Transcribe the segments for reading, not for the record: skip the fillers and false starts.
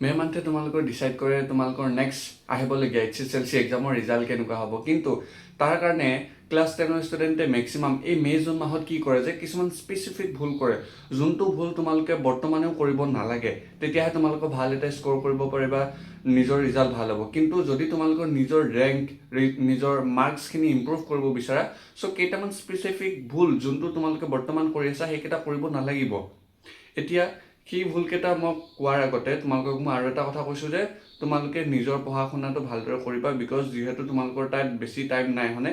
মে মান্থে তোমালোকৰ ডিচাইড কৰে তোমালোকৰ নেক্সট আহিবলগীয়া HSLC এক্সামৰ ৰিজাল্ট কেনেকুৱা হ'ব। কিন্তু তাৰ কাৰণে ক্লাছ 10ৰ ষ্টুডেণ্টে মেক্সিমাম এই মে জুন মাহত কি কৰে যে কিছুমান স্পেচিফিক ভুল কৰে, যোনটো ভুল তোমালোকে বৰ্তমানেও কৰিব নালাগে। তেতিয়াহে তোমালোকৰ ভাল এটা স্ক'ৰ কৰিব পাৰিবা, নিজৰ ৰিজাল্ট ভাল হ'ব। কিন্তু যদি তোমালোকৰ নিজৰ ৰেংক নিজৰ মাৰ্কছখিনি ইম্প্ৰুভ কৰিব বিচাৰা, চ' কেইটামান স্পেচিফিক ভুল যোনটো তোমালোকে বৰ্তমান কৰি আছা সেইকেইটা কৰিব নালাগিব। এতিয়া সেই ভুলকেইটা মই কোৱাৰ আগতে তোমালোকক মই আৰু এটা কথা কৈছোঁ যে তোমালোকে নিজৰ পঢ়া শুনাটো ভালদৰে কৰিবা, বিকজ যিহেতু তোমালোকৰ তাত বেছি টাইম নাই, হয়নে?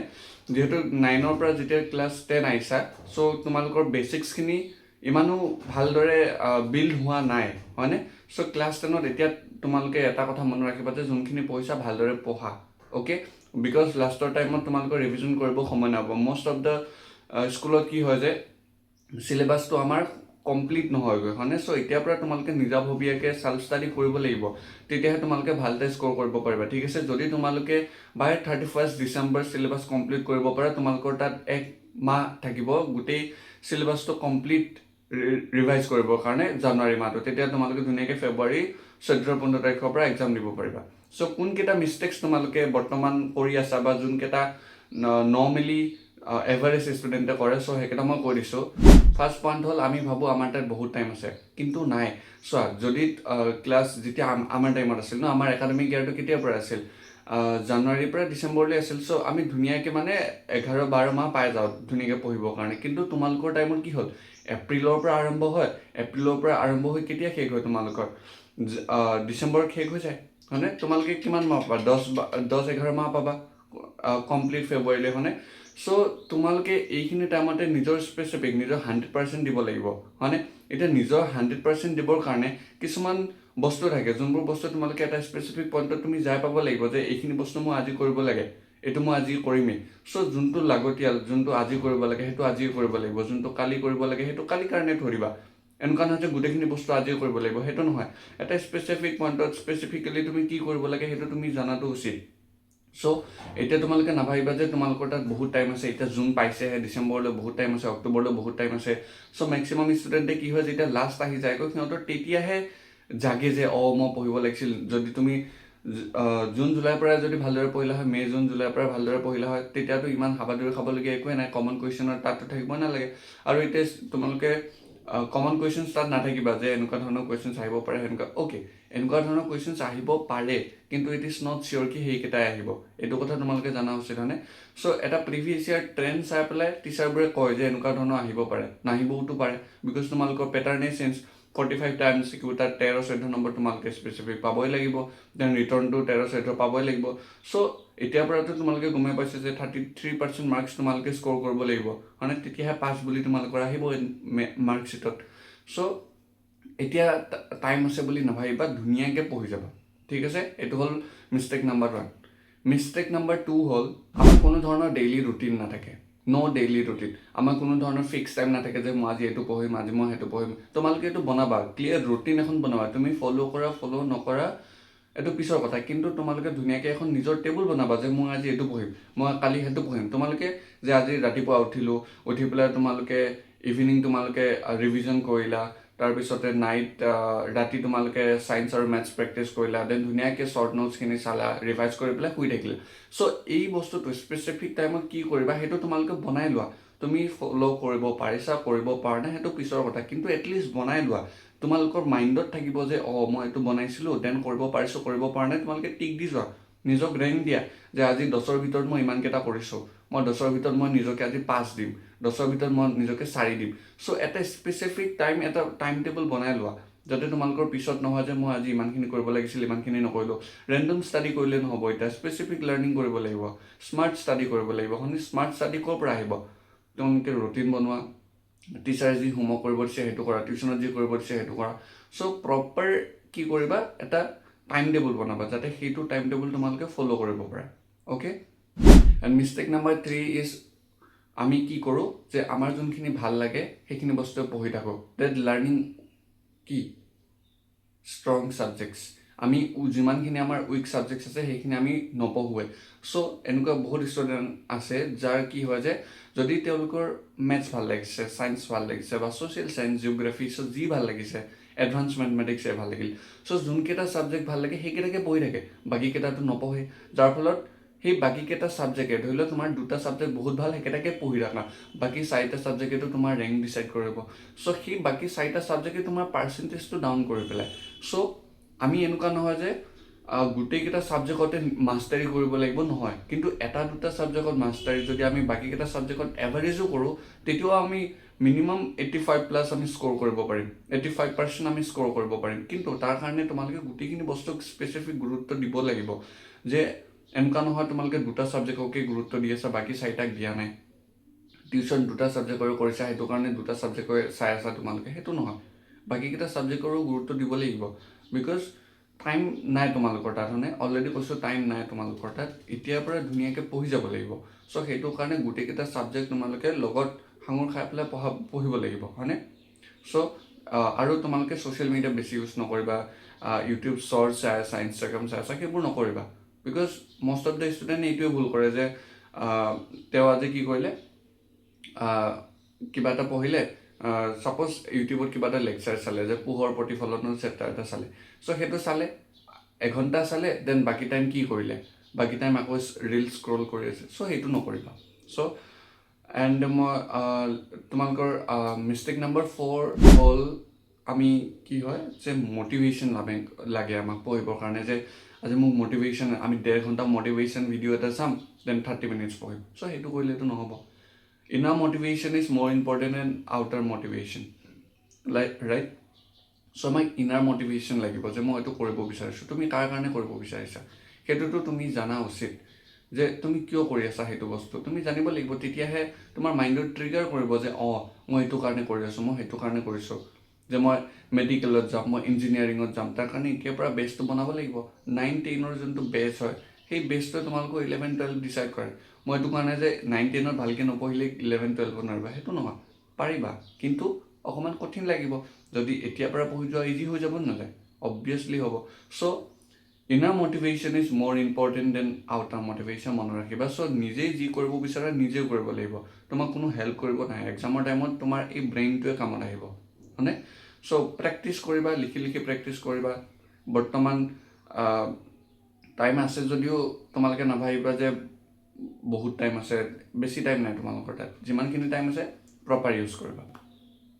যিহেতু 9ৰ পৰা যেতিয়া ক্লাছ 10 আহিছা, চ' তোমালোকৰ বেচিক্সখিনি ইমানো ভালদৰে বিল্ড হোৱা নাই, হয়নে? চ' ক্লাছ 10ত এতিয়া তোমালোকে এটা কথা মনত ৰাখিবা যে যোনখিনি পঢ়িছা ভালদৰে পঢ়া, অ'কে? বিকজ লাষ্টৰ টাইমত তোমালোকৰ ৰিভিজন কৰিব সময় নহ'ব। মষ্ট অফ দ্য স্কুলত কি হয় যে চিলেবাছটো আমাৰ কমপ্লিট নহয়গৈ, হয়নে? চ' এতিয়াৰ পৰা তোমালোকে নিজাববীয়াকৈ চেল্ফ ষ্টাডি কৰিব লাগিব, তেতিয়াহে তোমালোকে ভালদৰে স্ক'ৰ কৰিব পাৰিবা, ঠিক আছে? যদি তোমালোকে বাই 31 ডিচেম্বৰ চিলেবাছ কমপ্লিট কৰিব পাৰা, তোমালোকৰ তাত 1 মাহ থাকিব গোটেই চিলেবাছটো কমপ্লিট ৰিভাইজ কৰিবৰ কাৰণে জানুৱাৰী মাহটো। তেতিয়া তোমালোকে ধুনীয়াকৈ ফেব্ৰুৱাৰী 14-15 তাৰিখৰ পৰা এক্সাম দিব পাৰিবা। চ' কোনকেইটা মিষ্টেক্স তোমালোকে বৰ্তমান কৰি আছা বা যোনকেইটা নৰ্মেলি এভাৰেজ ষ্টুডেণ্টে কৰে, চ' সেইকেইটা মই কৈ দিছোঁ। ফাৰ্ষ্ট পইণ্ট হ'ল আমি ভাবোঁ আমাৰ তাত বহুত টাইম আছে, কিন্তু নাই। চোৱা, যদি ক্লাছ যেতিয়া আমাৰ টাইমত আছিল ন, আমাৰ একাডেমিক ইয়াৰটো কেতিয়াৰ পৰা আছিল? জানুৱাৰীৰ পৰা ডিচেম্বৰলৈ আছিল। চ' আমি ধুনীয়াকৈ মানে 11-12 মাহ পাই যাওঁ ধুনীয়াকৈ পঢ়িবৰ কাৰণে। কিন্তু তোমালোকৰ টাইমত কি হ'ল? এপ্ৰিলৰ পৰা আৰম্ভ হয়, এপ্ৰিলৰ পৰা আৰম্ভ হৈ কেতিয়া শেষ হয় তোমালোকৰ? ডিচেম্বৰত শেষ হৈ যায়, হয়নে? তোমালোকে কিমান মাহ পাবা? 10-11 মাহ পাবা কমপ্লিট ফেব্ৰুৱাৰীলৈ, হয়নে? চ' তোমালোকে এইখিনি টাইমতে নিজৰ স্পেচিফিক নিজৰ 100% দিব লাগিব, হয়নে? এতিয়া নিজৰ 100% দিবৰ কাৰণে কিছুমান বস্তু থাকে, যোনবোৰ বস্তু তোমালোকে এটা স্পেচিফিক পইণ্টত তুমি যাই পাব লাগিব যে এইখিনি বস্তু মই আজি কৰিব লাগে, এইটো মই আজি কৰিমেই। চ' যোনটো লাগতিয়াল, যোনটো আজি কৰিব লাগে সেইটো আজিয়ে কৰিব লাগিব, যোনটো কালি কৰিব লাগে সেইটো কালি কাৰণে থৈ দিবা। এনেকুৱা নহয় যে গোটেইখিনি বস্তু আজিয়ে কৰিব লাগিব, সেইটো নহয়। এটা স্পেচিফিক পইণ্টত স্পেচিফিকেলি তুমি কি কৰিব লাগে সেইটো তুমি জনাটো উচিত। চ' এতিয়া তোমালোকে নাভাবিবা যে তোমালোকৰ তাত বহুত টাইম আছে, এতিয়া জুন পাইছেহে, ডিচেম্বৰলৈ বহুত টাইম আছে, অক্টোবৰলৈ বহুত টাইম আছে। চ' মেক্সিমাম ষ্টুডেণ্টে কি হয়, যেতিয়া লাষ্ট আহি যায়গৈ সিহঁতৰ তেতিয়াহে জাগে যে মই পঢ়িব লাগিছিল। যদি তুমি জুন জুলাইৰ পৰা যদি ভালদৰে পঢ়িলা হয়, মে' জুন জুলাইৰ পৰা ভালদৰে পঢ়িলা হয়, তেতিয়াতো ইমান হাবাথুৰি খাবলগীয়া একোৱে নাই, কমন কুৱেশ্যনৰ তাততো থাকিবই নালাগে। আৰু এতিয়া তোমালোকে কমন কুৱেশ্যনছ তাত নাথাকিবা যে এনেকুৱা ধৰণৰ কুৱেশ্যনছ আহিব পাৰে, সেনেকুৱা অ'কে, এনেকুৱা ধৰণৰ কুৱেশ্যনছ আহিব পাৰে, কিন্তু ইট ইজ নট চিয়'ৰ কি সেইকেইটাই আহিব। এইটো কথা তোমালোকে জনা উচিত, হয়নে? চ' এটা প্ৰিভিয়াছ ইয়াৰ ট্ৰেণ্ড চাই পেলাই টিচাৰবোৰে কয় যে এনেকুৱা ধৰণৰ আহিব পাৰে, নাহিবওতো পাৰে, বিকজ তোমালোকৰ পেটাৰ্নেই চেঞ্জ। 45 টাইমছ শিকিব, তাত 13-14 নম্বৰ তোমালোকে স্পেচিফিক পাবই লাগিব, দেন ৰিটাৰ্ণটো 13-14 পাবই লাগিব। চ' এতিয়াৰ পৰাতো তোমালোকে গমেই পাইছে যে 33% মাৰ্কছ তোমালোকে স্ক'ৰ কৰিব লাগিব, মানে তেতিয়াহে পাছ বুলি তোমালোকৰ আহিব মাৰ্কশ্বিটত। চ' এতিয়া টাইম আছে বুলি নাভাবিবা, ধুনীয়াকৈ পঢ়ি যাবা, ঠিক আছে? এইটো হ'ল মিষ্টেক নাম্বাৰ 1। মিষ্টেক নাম্বাৰ 2 হ'ল আমাৰ কোনো ধৰণৰ ডেইলি ৰুটিন নাথাকে। ন' ডেইলি ৰুটিন। আমাৰ কোনো ধৰণৰ ফিক্স টাইম নাথাকে যে মই আজি এইটো পঢ়িম, আজি মই সেইটো পঢ়িম। তোমালোকে এইটো বনাবা, ক্লিয়াৰ ৰুটিন এখন বনাবা। তুমি ফ'ল' কৰা ফ'ল' নকৰা এইটো পিছৰ কথা, কিন্তু তোমালোকে ধুনীয়াকৈ এখন নিজৰ টেবুল বনাবা যে মই আজি এইটো পঢ়িম, মই কালি সেইটো পঢ়িম। তোমালোকে যে আজি ৰাতিপুৱা উঠি পেলাই তোমালোকে ইভিনিং তোমালোকে ৰিভিজন কৰিলা, তাৰপিছতে ৰাতি তোমালোকে ছায়েন্স আৰু মেথছ প্ৰেক্টিছ কৰিলা, দেন ধুনীয়াকৈ শ্বৰ্ট নোটছখিনি চালা, ৰিভাইজ কৰি পেলাই শুই থাকিলা। চ' এই বস্তুটো স্পেচিফিক টাইমত কি কৰিবা সেইটো তোমালোকে বনাই লোৱা। তুমি ফ'ল' কৰিব পাৰিছা, কৰিব পৰা নাই সেইটো পিছৰ কথা, কিন্তু এটলিষ্ট বনাই লোৱা। তোমালোকৰ মাইণ্ডত থাকিব যে মই এইটো বনাইছিলোঁ, দেন কৰিব পাৰিছোঁ, কৰিব পৰা নাই, তোমালোকে টিক দি যোৱা, নিজক ৰেংক দিয়া যে আজি 10ৰ ভিতৰত মই ইমানকেইটা কৰিছোঁ, মই 10ৰ ভিতৰত মই নিজকে আজি 5 দিম, 10ৰ ভিতৰত মই নিজকে 4 দিম। চ' এটা স্পেচিফিক এটা টাইম টেবুল বনাই লোৱা, যাতে তোমালোকৰ পিছত নহয় যে মই আজি ইমানখিনি কৰিব লাগিছিল, ইমানখিনি নকৰিলোঁ। ৰেণ্ডম ষ্টাডি কৰিলে নহ'ব, এতিয়া স্পেচিফিক লাৰ্ণিং কৰিব লাগিব, স্মাৰ্ট ষ্টাডি কৰিব লাগিব। স্মাৰ্ট ষ্টাডি ক'ৰ পৰা আহিব? তোমালোকে ৰুটিন বনোৱা, টিচাৰে যি হোমৱৰ্ক কৰিব দিছে সেইটো কৰা, টিউশ্যনত যি কৰিব দিছে সেইটো কৰা। চ' প্ৰপাৰ কি কৰিবা, এটা টাইম টেবুল বনাবা, যাতে সেইটো টাইম টেবুল তোমালোকে ফ'ল' কৰিব পাৰা, okay? And mistake number 3 is আমি কি কৰোঁ যে আমাৰ যোনখিনি ভাল লাগে সেইখিনি বস্তুৱে পঢ়ি থাকোঁ। ডেট লাৰ্ণিং কি ষ্ট্ৰং ছাবজেক্টছ, আমি যিমানখিনি আমাৰ উইক ছাবজেক্টছ আছে সেইখিনি আমি নপঢ়োৱে। চ' এনেকুৱা বহুত ষ্টুডেণ্ট আছে যাৰ কি হয় যে যদি তেওঁলোকৰ মেথছ ভাল লাগিছে, ছায়েন্স ভাল লাগিছে, বা ছ'চিয়েল ছায়েন্স, জিঅ'গ্ৰাফি, চ' যি ভাল লাগিছে, এডভান্স মেথমেটিক্সে ভাল লাগিল। চ' যোনকেইটা ছাবজেক্ট ভাল লাগে সেইকেইটাকে পঢ়ি থাকে, বাকীকেইটাতো নপঢ়ে। যাৰ ফলত সেই বাকীকেইটা ছাবজেক্টে ধৰি লওক তোমাৰ দুটা ছাবজেক্ট বহুত ভাল, সেইকেইটাকে পঢ়ি ৰাখা, বাকী 4টা ছাবজেক্টেতো তোমাৰ ৰেংক ডিচাইড কৰিব। চ' সেই বাকী 4টা ছাবজেক্টে তোমাৰ পাৰ্চেণ্টেজটো ডাউন কৰি পেলাই। চ' আমি এনেকুৱা নহয় যে গোটেইকেইটা ছাবজেক্টতে মাষ্টাৰী কৰিব লাগিব, নহয়। কিন্তু এটা দুটা ছাবজেক্টত মাষ্টাৰী যদি আমি বাকীকেইটা ছাবজেক্টত এভাৰেজো কৰোঁ, তেতিয়াও আমি মিনিমাম 85+ আমি স্ক'ৰ কৰিব পাৰিম, 85% আমি স্ক'ৰ কৰিব পাৰিম। কিন্তু তাৰ কাৰণে তোমালোকে গোটেইখিনি বস্তুক স্পেচিফিক গুৰুত্ব দিব লাগিব, যে এনেকুৱা নহয় তোমালোকে দুটা ছাবজেক্টকে গুৰুত্ব দি আছা, বাকী 4টাক দিয়া নাই। টিউশ্যন দুটা ছাবজেক্টৰে কৰিছা, সেইটো কাৰণে দুটা ছাবজেক্টৰে চাই আছা তোমালোকে, সেইটো নহয়। বাকীকেইটা ছাবজেক্টৰো গুৰুত্ব দিব লাগিব, বিকজ টাইম নাই তোমালোকৰ তাত, হয়নে? অলৰেডি কৈছোঁ টাইম নাই তোমালোকৰ তাত, এতিয়াৰ পৰা ধুনীয়াকৈ পঢ়ি যাব লাগিব। চ' সেইটো কাৰণে গোটেইকেইটা ছাবজেক্ট তোমালোকে লগত সাঙুৰ খাই পেলাই পঢ়িব লাগিব, হয়নে? চ' আৰু তোমালোকে ছ'চিয়েল মিডিয়া বেছি ইউজ নকৰিবা, ইউটিউব শ্বৰ্টছ চাই আছা, ইনষ্টাগ্ৰাম চাই আছা, সেইবোৰ নকৰিবা। বিকজ মষ্ট অফ দ্য ষ্টুডেণ্টে এইটোৱে ভুল কৰে যে তেওঁ আজি কি কৰিলে, কিবা এটা পঢ়িলে, ছাপ'জ ইউটিউবত কিবা এটা লেকচাৰ চালে যে পোহৰ প্ৰতিফলনৰ চেপ্টাৰ এটা চালে, চ' সেইটো চালে, এঘণ্টা চালে, দেন বাকী টাইম কি কৰিলে, বাকী টাইম আকৌ ৰিল স্ক্ৰল কৰি আছে। চ' সেইটো নকৰিবা। চ' এণ্ড মই তোমালোকৰ মিষ্টেক নম্বৰ 4 হ'ল, আমি কি হয় যে মটিভেশ্যন লাগে আমাক পঢ়িবৰ কাৰণে, যে আজি মোক মটিভেশ্যন, আমি 1.5 ঘণ্টা মটিভেশ্যন ভিডিঅ' এটা চাম, দেন 30 মিনিটছ পঢ়িম। চ' সেইটো কৰিলেতো নহ'ব। Inner motivation is more important than outer motivation, right? So' আমাক ইনাৰ মটিভেশ্যন লাগিব, যে মই এইটো কৰিব বিচাৰিছোঁ। তুমি কাৰ কাৰণে কৰিব বিচাৰিছা সেইটোতো তুমি জানা উচিত, যে তুমি কিয় কৰি আছা সেইটো বস্তু তুমি জানিব লাগিব। তেতিয়াহে তোমাৰ মাইণ্ডত ট্ৰিগাৰ কৰিব যে মই এইটো কাৰণে কৰি আছোঁ, মই সেইটো কাৰণে কৰিছোঁ, যে মই মেডিকেলত যাম, মই ইঞ্জিনিয়াৰিঙত যাম। তাৰ কাৰণে এতিয়াৰ পৰা বেছটো বনাব লাগিব। 9-10ৰ যোনটো বেছ হয়, সেই বেছটোৱে তোমালোকৰ 11-12 ডিচাইড কৰে। মই এইটো কাৰণে যে 9-10ত ভালকৈ নপঢ়িলে 11-12ত নোৱাৰিবা, সেইটো নহয়। পাৰিবা, কিন্তু অকণমান কঠিন লাগিব। যদি এতিয়াৰ পৰা পঢ়ি যোৱা ইজি হৈ যাব নাযায়, অবভিয়াছলি হ'ব। So' inner motivation is more important than outer motivation, মনত ৰাখিবা। চ' নিজেই যি কৰিব বিচাৰা নিজেও কৰিব লাগিব, তোমাক কোনো হেল্প কৰিব নাই। এক্সামৰ টাইমত তোমাৰ এই ব্ৰেইনটোৱে কামত আহিব, হয়নে? চ' প্ৰেক্টিচ কৰিবা, লিখি লিখি প্ৰেক্টিচ কৰিবা। বৰ্তমান টাইম আছে যদিও তোমালোকে নাভাবিবা যে বহুত টাইম আছে, বেছি টাইম নাই তোমালোকৰ তাত। যিমানখিনি টাইম আছে প্ৰপাৰ ইউজ কৰিবা।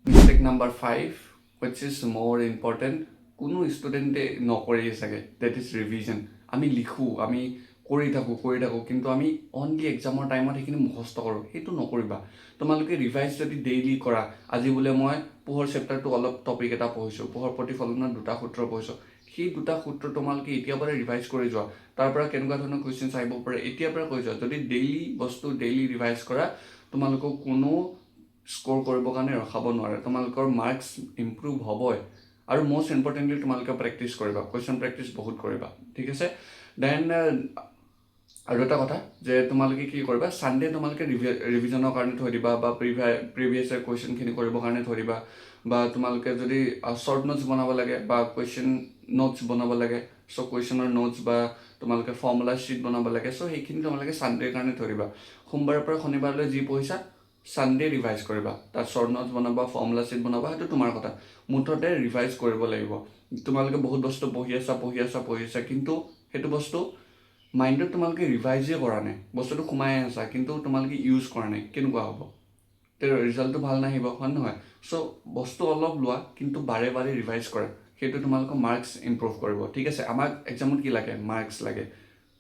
Mistake number 5 which is more important, কোনো ষ্টুডেণ্টে নকৰেই চাগে, ডেট ইজ ৰিভিজন। আমি লিখোঁ, আমি কৰি থাকোঁ, কিন্তু আমি অনলি এক্সামৰ টাইমত সেইখিনি মুখস্থ কৰোঁ, সেইটো নকৰিবা। তোমালোকে ৰিভাইজ যদি ডেইলি কৰা, আজি বোলে মই পোহৰ চেপ্টাৰটো অলপ টপিক এটা পঢ়িছোঁ, পোহৰ প্ৰতিফলনৰ 2টা সূত্ৰ পঢ়িছোঁ, সেই 2টা সূত্ৰ তোমালোকে এতিয়াৰ পৰা ৰিভাইজ কৰি যোৱা। তাৰ পৰা কেনেকুৱা ধৰণৰ কুৱেশ্যনছ আহিব পাৰে এতিয়াৰ পৰা কৈ যোৱা। যদি ডেইলি বস্তু ডেইলি ৰিভাইজ কৰা, তোমালোকক কোনো স্ক'ৰ কৰিবৰ কাৰণে ৰখাব নোৱাৰে, তোমালোকৰ মাৰ্কছ ইম্প্ৰুভ হ'বই। আৰু মষ্ট ইম্পৰ্টেণ্টলি তোমালোকে প্ৰেক্টিচ কৰিবা, কুৱেশ্যন প্ৰেক্টিচ বহুত কৰিবা, ঠিক আছে? দেন আৰু এটা কথা, যে তোমালোকে কি কৰিবা, ছানডে তোমালোকে ৰিভিজনৰ কাৰণে থৈ দিবা, বা প্ৰিভিয়াছ ইয়াৰ কুৱেশ্যনখিনি কৰিবৰ কাৰণে থৈ দিবা। বা তোমালোকে যদি শ্বৰ্ট নোটছ বনাব লাগে বা কুৱেশ্যন নোটছ বনাব লাগে, চ' কুৱেশ্যনৰ নোটছ বা তোমালোকে ফৰ্মুলা শ্বীট বনাব লাগে, চ' সেইখিনি তোমালোকে ছানডেৰ কাৰণে থৈ দিবা। সোমবাৰৰ পৰা শনিবাৰলৈ যি পঢ়িছা ছানডে ৰিভাইজ কৰিবা, তাত শ্বৰ্ট নোটছ বনাবা, ফৰ্মুলা শ্বীট বনাবা, সেইটো তোমাৰ কথা। মুঠতে ৰিভাইজ কৰিব লাগিব। তোমালোকে বহুত বস্তু পঢ়ি আছা, কিন্তু সেইটো বস্তু মাইণ্ডত তোমালোকে ৰিভাইজেই কৰা নাই, বস্তুটো সোমাই আছা, কিন্তু তোমালোকে ইউজ কৰা নাই, কেনেকুৱা হ'ব? তেতিয়া ৰিজাল্টটো ভাল নাহিব, হয় নহয়? চ' বস্তু অলপ লোৱা, কিন্তু বাৰে বাৰে ৰিভাইজ কৰা, সেইটো তোমালোকৰ মাৰ্কছ ইম্প্ৰুভ কৰিব, ঠিক আছে? আমাক এক্সামত কি লাগে? মাৰ্কছ লাগে,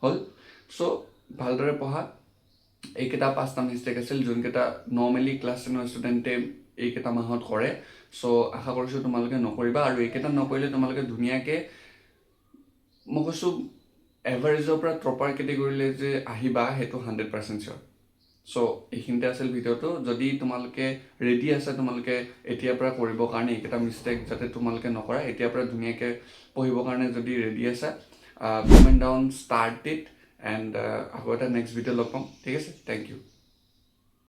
হ'ল? চ' ভালদৰে পঢ়া। এইকেইটা 5টা মিষ্টেক আছিল, যোনকেইটা নৰ্মেলি ক্লাছ 10ৰ ষ্টুডেণ্টে এইকেইটা মাহত কৰে। চ' আশা কৰিছোঁ তোমালোকে নকৰিবা, আৰু এইকেইটা নকৰিলে তোমালোকে ধুনীয়াকৈ, মই কৈছোঁ এভাৰেজৰ পৰা টপাৰ কেটেগৰীলৈ যে আহিবা, সেইটো 100% চিয়'ৰ। চ' এইখিনিতে আছিল ভিডিঅ'টো। যদি তোমালোকে ৰেডি আছা, তোমালোকে এতিয়াৰ পৰা কৰিবৰ কাৰণে এইকেইটা মিষ্টেক যাতে তোমালোকে নকৰা, এতিয়াৰ পৰা ধুনীয়াকৈ পঢ়িবৰ কাৰণে যদি ৰেডি আছা, comment down start it, and আকৌ এটা নেক্সট ভিডিঅ' লগ পাম, ঠিক আছে? Thank U.